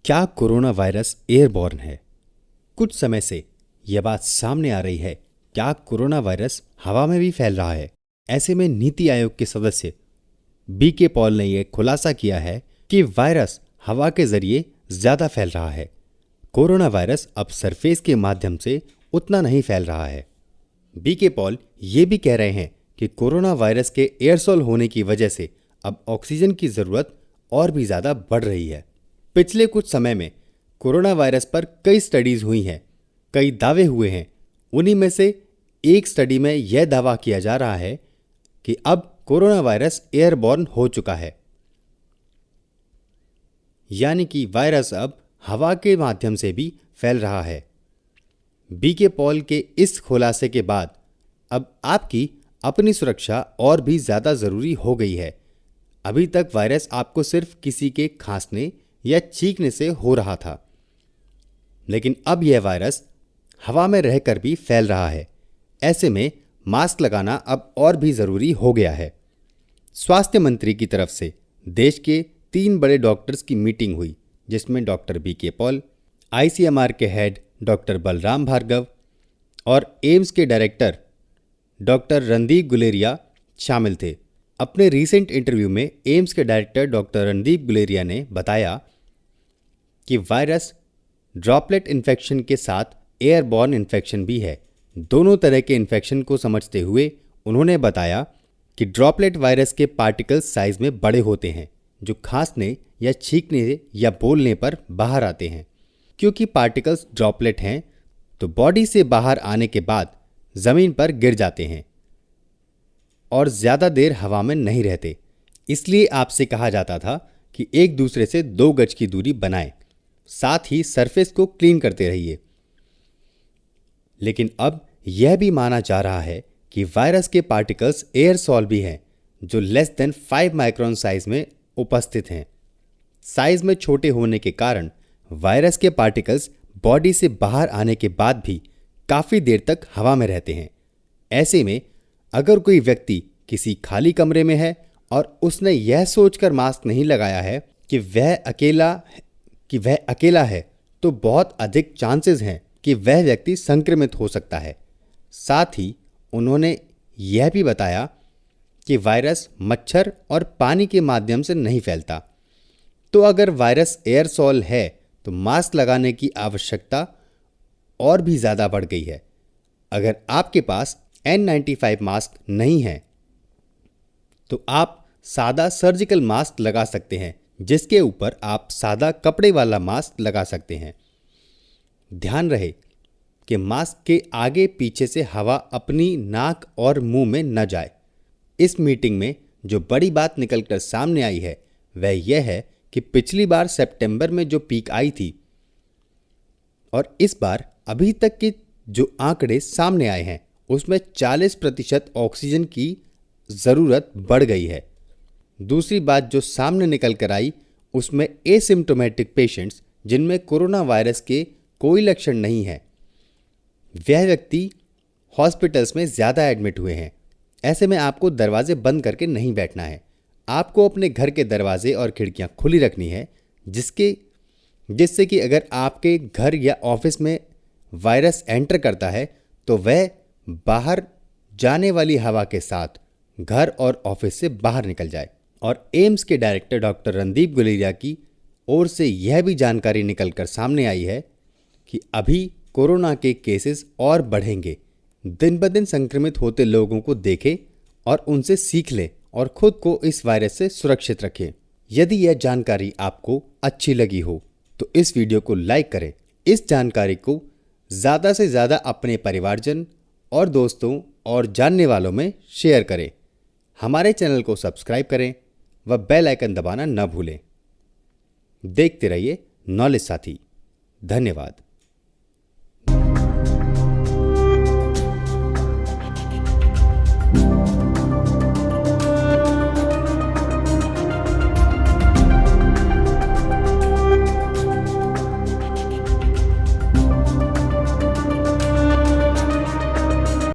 क्या corona virus airborne है? कुछ समय से यह बात सामने आ रही है, क्या कोरोना वायरस हवा में भी फैल रहा है? ऐसे में नीति आयोग के सदस्य बीके पॉल ने यह खुलासा किया है कि वायरस हवा के जरिए ज्यादा फैल रहा है। कोरोना वायरस अब सरफेस के माध्यम से उतना नहीं फैल रहा है। बीके पॉल ये भी कह रहे हैं कि कोरोना वायरस के एयरसॉल होने की वजह से अब ऑक्सीजन की जरूरत और भी ज्यादा बढ़ रही है। पिछले कुछ समय में कोरोना वायरस पर कई स्टडीज हुई हैं, कई दावे हुए हैं। उन्हीं में से एक स्टडी में यह दावा किया जा रहा है कि अब कोरोना वायरस एयरबॉर्न हो चुका है, यानी कि वायरस अब हवा के माध्यम से भी फैल रहा है। बीके पॉल के इस खुलासे के बाद अब आपकी अपनी सुरक्षा और भी ज्यादा जरूरी हो गई है। अभी तक वायरस आपको सिर्फ किसी के खांसने या छींकने से हो रहा था, लेकिन अब यह वायरस हवा में रहकर भी फैल रहा है। ऐसे में मास्क लगाना अब और भी जरूरी हो गया है। स्वास्थ्य मंत्री की तरफ से देश के 3 बड़े डॉक्टर्स की मीटिंग हुई, जिसमें डॉक्टर बीके पॉल, आईसीएमआर के हेड डॉक्टर बलराम भार्गव और एम्स के डायरेक्टर डॉक्टर रणदीप गुलेरिया शामिल थे। अपने रीसेंट इंटरव्यू में एम्स के डायरेक्टर डॉक्टर रणदीप गुलेरिया ने बताया कि वायरस ड्रॉपलेट इन्फेक्शन के साथ एयरबॉर्न इन्फेक्शन भी है। दोनों तरह के इन्फेक्शन को समझते हुए उन्होंने बताया कि ड्रॉपलेट वायरस के पार्टिकल्स साइज में बड़े होते हैं, जो खांसने या छींकने या बोलने पर बाहर आते हैं। क्योंकि पार्टिकल्स ड्रॉपलेट हैं, तो बॉडी से बाहर आने के बाद जमीन पर गिर जाते हैं और ज्यादा देर हवा में नहीं रहते। इसलिए आपसे कहा जाता था कि एक दूसरे से 2 गज की दूरी बनाएं, साथ ही सरफेस को क्लीन करते रहिए। लेकिन अब यह भी माना जा रहा है कि वायरस के पार्टिकल्स एयरसॉल भी हैं, जो लेस देन 5 माइक्रोन साइज में उपस्थित हैं। साइज में छोटे होने के कारण वायरस के पार्टिकल्स बॉडी से बाहर आने के बाद भी काफी देर तक हवा में रहते हैं। ऐसे में अगर कोई व्यक्ति किसी खाली कमरे में है और उसने यह सोचकर मास्क नहीं लगाया है कि वह अकेला है, तो बहुत अधिक चांसेस हैं कि वह व्यक्ति संक्रमित हो सकता है। साथ ही उन्होंने यह भी बताया कि वायरस मच्छर और पानी के माध्यम से नहीं फैलता। तो अगर वायरस एयरसॉल है तो मास्क लगाने की आवश्यकता और भी ज़्यादा बढ़ गई है। अगर आपके पास N95 मास्क नहीं है तो आप सादा सर्जिकल मास्क लगा सकते हैं, जिसके ऊपर आप सादा कपड़े वाला मास्क लगा सकते हैं। ध्यान रहे कि मास्क के आगे पीछे से हवा अपनी नाक और मुंह में न जाए। इस मीटिंग में जो बड़ी बात निकलकर सामने आई है वह यह है कि पिछली बार सितंबर में जो पीक आई थी और इस बार अभी तक के जो आंकड़े सामने आए हैं उसमें 40% ऑक्सीजन की ज़रूरत बढ़ गई है। दूसरी बात जो सामने निकल कर आई उसमें एसिम्प्टोमेटिक पेशेंट्स, जिनमें कोरोना वायरस के कोई लक्षण नहीं है, वह व्यक्ति हॉस्पिटल्स में ज़्यादा एडमिट हुए हैं। ऐसे में आपको दरवाजे बंद करके नहीं बैठना है। आपको अपने घर के दरवाजे और खिड़कियां खुली रखनी है, जिससे कि अगर आपके घर या ऑफिस में वायरस एंटर करता है तो वह बाहर जाने वाली हवा के साथ घर और ऑफिस से बाहर निकल जाए। और एम्स के डायरेक्टर डॉक्टर रणदीप गुलेरिया की ओर से यह भी जानकारी निकलकर सामने आई है कि अभी कोरोना के केसेस और बढ़ेंगे। दिन ब दिन संक्रमित होते लोगों को देखें और उनसे सीख लें और खुद को इस वायरस से सुरक्षित रखें। यदि यह जानकारी आपको अच्छी लगी हो तो इस वीडियो को लाइक करें। इस जानकारी को ज़्यादा से ज़्यादा अपने परिवारजन और दोस्तों और जानने वालों में शेयर करें। हमारे चैनल को सब्सक्राइब करें व बेल आइकन दबाना न भूलें। देखते रहिए नॉलेज साथी। धन्यवाद।